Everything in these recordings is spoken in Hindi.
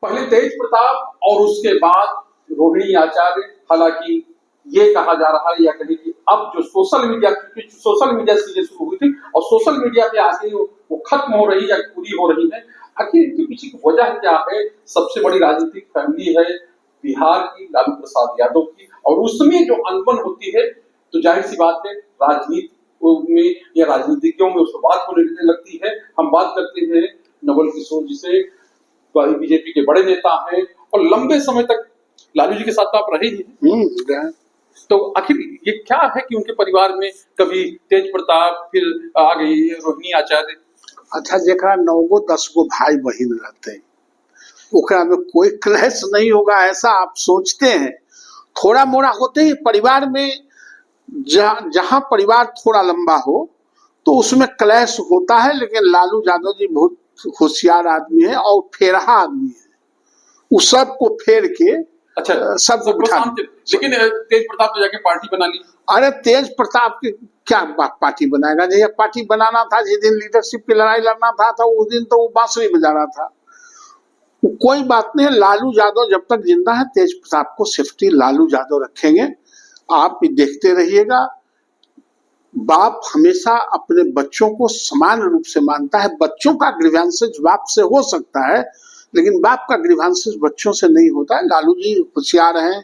पहले तेज प्रताप और उसके बाद रोहिणी आचार्य। हालांकि ये कहा जा रहा है या कहीं कि अब जो सोशल मीडिया, क्योंकि सोशल मीडिया से ये शुरू हुई थी और सोशल मीडिया पे आके वो खत्म हो रही है या पूरी हो रही है। आखिर इनके पीछे की वजह क्या है? सबसे बड़ी राजनीतिक फैमिली है बिहार की, लालू प्रसाद यादव की, और उसमें जो अनबन होती है तो जाहिर सी बात है राजनीति में या राजनीतिज्ञों में उसको बात होने लगती है। हम बात करते हैं नवल किशोर जी से, बीजेपी के बड़े नेता हैं और लंबे समय तक लालू जी के साथ तो आप रहे ही हैं। तो आखिर ये क्या है कि उनके परिवार में कभी तेज प्रताप, फिर आ गई रोहिणी आचार्य। अच्छा, जेकरा 9 10 भाई बहन रहते ओकरा में कोई क्लेश नहीं होगा ऐसा आप सोचते हैं? थोड़ा मोड़ा होते ही परिवार में, जहां परिवार थोड़ा लंबा हो तो उसमें क्लेश होता है। लेकिन लालू यादव जी बहुत होशियार आदमी है और फेरहा आदमी है, वो सबको फेर के अच्छा सबको बिठा। लेकिन तेज प्रताप तो जाके पार्टी बना ली। अरे तेज प्रताप की क्या पार्टी बनाएगा? जैसे पार्टी बनाना था, जिस दिन लीडरशिप की लड़ाई लड़ना था तो उस दिन तो वो बांसुरी बजा रहा था। कोई बात नहीं, लालू यादव जब तक जिंदा है तेज प्रताप को सेफ्टी लालू यादव रखेंगे। आप भी देखते रहिएगा, बाप हमेशा अपने बच्चों को समान रूप से मानता है। बच्चों का ग्रीवेंसेस बाप से हो सकता है लेकिन बाप का ग्रीवेंसेस बच्चों से नहीं होता है। लालू जी होशियार हैं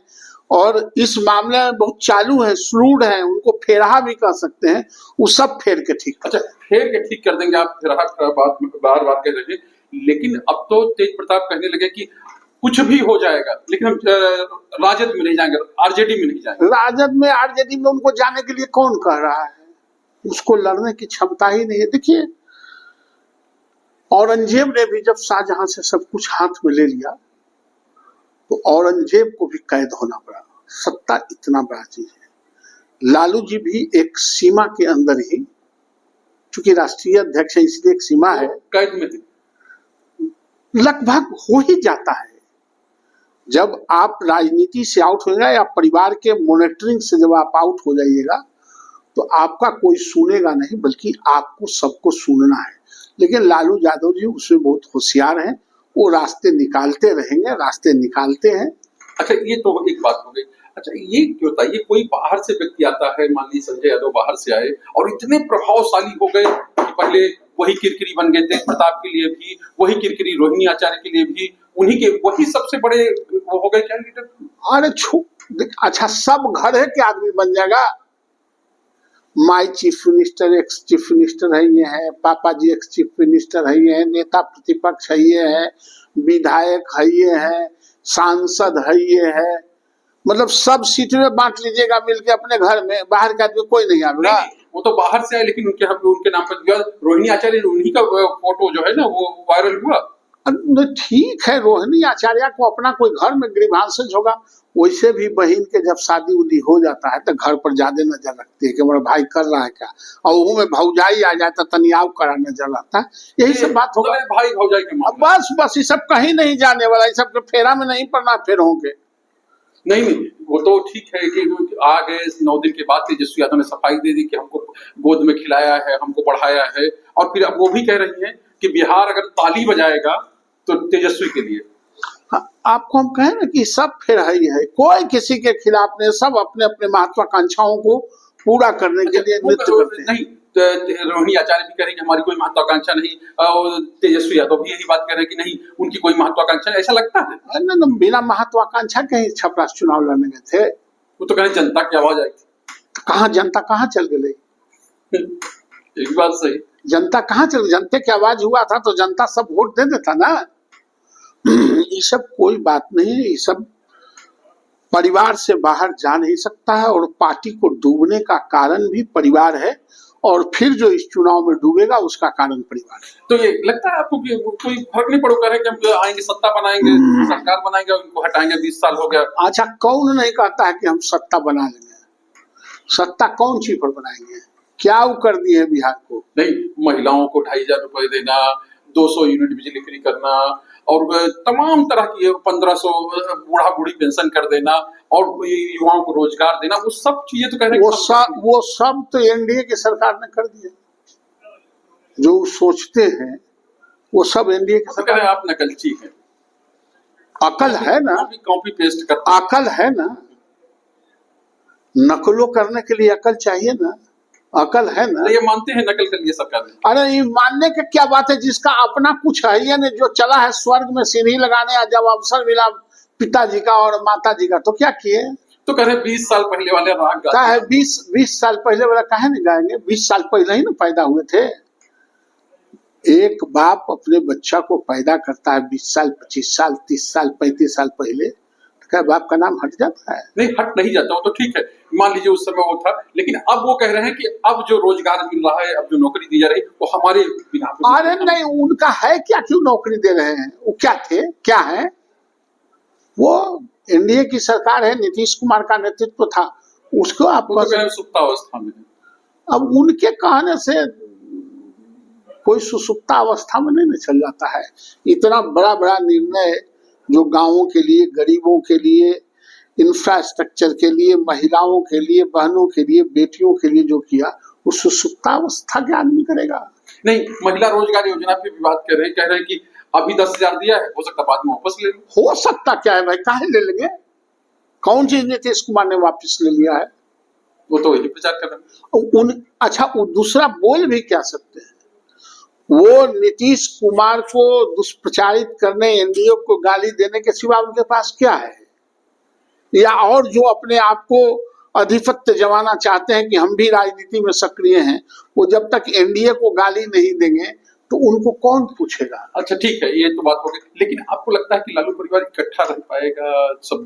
और इस मामले में बहुत चालू है, स्लूड है, उनको फेरहा भी कह सकते हैं। वो सब फेर के ठीक। अच्छा, फेर के ठीक कर देंगे आप, फेरहा बात बार बार कह रहे हैं। लेकिन अब तो तेज प्रताप कहने लगे कि कुछ भी हो जाएगा लेकिन हम राजद में नहीं जाएंगे, आरजेडी में नहीं जाएंगे। राजद में आरजेडी में उनको जाने के लिए कौन कह रहा है? उसको लड़ने की क्षमता ही नहीं है। देखिए, औरंगजेब ने भी जब शाहजहां से सब कुछ हाथ में ले लिया तो औरंगजेब को भी कैद होना पड़ा। सत्ता इतना बड़ा चीज है। लालू जी भी एक सीमा के अंदर ही, चूंकि राष्ट्रीय अध्यक्ष है इसलिए एक सीमा है, कैद में लगभग हो ही जाता है। जब आप राजनीति से आउट होगा या परिवार के मॉनिटरिंग से जब आप आउट हो जाइएगा तो आपका कोई सुनेगा नहीं, बल्कि आपको सबको सुनना है। लेकिन लालू यादव जी उसमें बहुत होशियार हैं, वो रास्ते निकालते रहेंगे, रास्ते निकालते हैं। अच्छा, ये तो एक बात हो गई। अच्छा, ये क्यों था? ये कोई बाहर से व्यक्ति आता है, मान लीजिए संजय यादव बाहर से आए और इतने प्रभावशाली हो गए कि पहले वही किरकिरी बन गए तेज प्रताप के लिए भी, वही किरकिरी रोहिणी आचार्य के लिए भी, उन्हीं के वही सबसे बड़े वो हो गए क्या लीडर? अरे अच्छा, सब घर है कि आदमी बन जाएगा? My chief minister, ex chief minister है ये है, पापा जी एक्स चीफ मिनिस्टर है ये है, नेता प्रतिपक्ष है ये है, विधायक है ये है, सांसद है ये है। मतलब सब सीट में बांट लीजिएगा मिलके अपने घर में, बाहर का आदमी कोई नहीं आएगा। वो तो बाहर से आए लेकिन उनके नाम पर रोहिणी आचार्य, उन्हीं का फोटो जो है ना वो वायरल हुआ। ठीक है, रोहिणी आचार्य को अपना कोई घर में ग्रीवांसेस होगा, वैसे भी बहन के जब शादी उदी हो जाता है तो घर पर ज्यादा नजर रखती है कि मेरा भाई कर रहा है क्या, और वो में भौजाई आ जाता तनियाव करा नजर आता है। यही सब बात होगा भाई भौजाई के। बस ये सब कहीं नहीं जाने वाला, ये सब फेरा में नहीं पड़ना फिर होंगे। नहीं, वो तो ठीक है कि आ गए 9 दिन के बाद तेजस्वी यादव ने सफाई दे दी कि हमको गोद में खिलाया है, हमको बढ़ाया है, और फिर अब वो भी कह रही हैं कि बिहार अगर ताली बजाएगा तो तेजस्वी के लिए। आपको हम कहें ना कि सब फिर है, कोई किसी के खिलाफ नहीं, सब अपने अपने महत्वाकांक्षाओं को पूरा करने के लिए नृत्य करते हैं। नहीं, रोहिणी आचार्य भी कह रहे हैं कि हमारी कोई महत्वाकांक्षा नहीं, और तेजस्वी यादव भी यही बात कह रहे हैं कि नहीं उनकी कोई महत्वाकांक्षा, ऐसा लगता है? ना, बिना महत्वाकांक्षा के ही छपरा चुनाव लड़ने गए थे। वो तो कह रहे जनता की आवाज आई थी। कहाँ जनता कहाँ चल गई? एक बात सही, जनता कहाँ चल गई? जनता की आवाज हुआ था तो जनता सब वोट दे देता ना। ये सब कोई बात नहीं है, ये सब परिवार से बाहर जा नहीं सकता है, और पार्टी को डूबने का कारण भी परिवार है, और फिर जो इस चुनाव में डूबेगा उसका कारण परिवार है। तो ये लगता है आपको कि कोई फर्क नहीं पड़ेगा कि हम आएंगे सत्ता बनाएंगे, सरकार बनाएंगे और इनको हटाएंगे, 20 साल हो गया। अच्छा, कौन नहीं कहता है कि हम सत्ता बना लेंगे? सत्ता कौन चीज पर बनाएंगे? क्या वो कर दिए बिहार को? नहीं, महिलाओं को 2500 रुपए देना, 200 यूनिट बिजली फ्री करना, और तमाम तरह की 1500 बूढ़ा बूढ़ी पेंशन कर देना, और युवाओं को रोजगार देना, वो सब चीजें तो कह रहे हैं वो सब तो एनडीए की सरकार ने कर दिया। जो सोचते हैं वो सब एनडीए की सरकार। आप नकलची हैं। अकल है ना, कॉपी पेस्ट करते हैं। अकल है ना, नकलों करने के लिए अकल चाहिए ना, अकल है ना। ये मानते हैं नकल कर लिए सरकार ने? अरे ये मानने की क्या बात है, जिसका अपना कुछ है ही नहीं, जो चला है स्वर्ग में सीढ़ी लगाने, जब अवसर मिला पिताजी का और माता जी का तो क्या किए? तो कह रहे 20 साल पहले वाले राग क्या है 20 साल पहले वाला काहे नहीं गाएंगे? 20 साल पहले ही ना पैदा हुए थे। एक बाप अपने बच्चा को पैदा करता है 20 साल 25 साल 30 साल 35 साल पहले, तो क्या बाप का नाम हट जाता है? नहीं, हट नहीं जाता वो तो ठीक है, मान लीजिए उस समय वो था, लेकिन अब वो कह रहे हैं कि अब जो रोजगार मिल रहा है, अब जो नौकरी दी जा रही है, वो हमारे बिना। अरे नहीं, उनका है क्या, क्यों नौकरी दे रहे हैं? वो क्या थे, क्या है? वो एनडीए की सरकार है, नीतीश कुमार का नेतृत्व था, उसको आप वो तो कह रहे हैं सुप्तावस्था में। अब उनके कहने से कोई सुसुप्ता अवस्था में नहीं चल जाता है। इतना बड़ा बड़ा निर्णय जो गांवों के लिए, गरीबों के लिए, इंफ्रास्ट्रक्चर के लिए, महिलाओं के लिए, बहनों के लिए, बेटियों के लिए जो किया, वो सुसुप्ता अवस्था के आदमी करेगा? नहीं, महिला रोजगार योजना पे भी बात कर रहे हैं, कह रहे हैं कि अभी 10,000 दिया है, हो सकता बाद में वापस ले लो। हो सकता क्या है भाई, काहे ले लेंगे? कौन चीज नीतीश कुमार ने वापस ले लिया है? वो तो वही प्रचार कर रहे हैं। अच्छा, वो दूसरा बोल भी क्या सकते हैं? वो नीतीश कुमार को दुष्प्रचारित करने, एनडीए को गाली देने के सिवा उनके पास क्या है? या और जो अपने आप को अधिपत्य जमाना चाहते हैं कि हम भी राजनीति में सक्रिय हैं, वो जब तक एनडीए को गाली नहीं देंगे तो उनको कौन पूछेगा? अच्छा ठीक है, ये तो बात हो गई, लेकिन आपको लगता है कि लालू परिवार इकट्ठा रह पाएगा? सब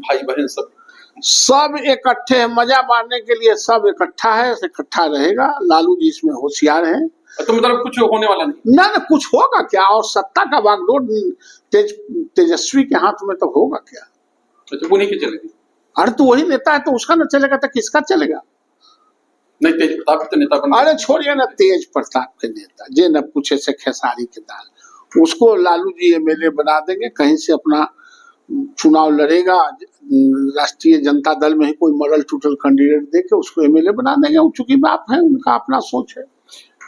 भाई बहन सब इकट्ठे हैं, मजा मारने के लिए सब इकट्ठा है, इकट्ठा रहेगा। लालू जी इसमें होशियार हैं। तो मतलब कुछ होने वाला नहीं ना, कुछ होगा क्या? और सत्ता का बागडोर तेजस्वी के हाथ में तो होगा क्या? तो उन्हीं की चलेगी। अरे तो वही नेता है, तो उसका न चलेगा तो किसका चलेगा? नहीं, तेज प्रताप तो नेता बन। अरे छोड़िए ना तेज प्रताप के नेता, जे न पूछे से खेसारी के दाल, उसको लालू जी एमएलए बना देंगे, कहीं से अपना चुनाव लड़ेगा, राष्ट्रीय जनता दल में ही कोई मॉडल टूटल कैंडिडेट देके उसको एमएलए बना देंगे। वो चूंकि बाप है, उनका अपना सोच है।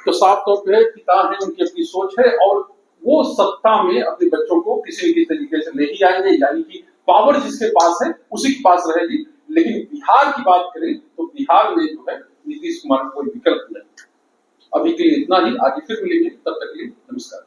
तो साफ तौर पे पिता है, उनकी अपनी सोच है, और वो सत्ता में अपने बच्चों को किसी भी तरीके से नहीं आएंगे, यानी कि पावर जिसके पास है उसी के पास रहेगी। लेकिन बिहार की बात करें तो बिहार में जो है नीतीश कुमार को कोई विकल्प नहीं। अभी के लिए इतना ही, आगे फिर मिलेंगे, तब तक के लिए नमस्कार।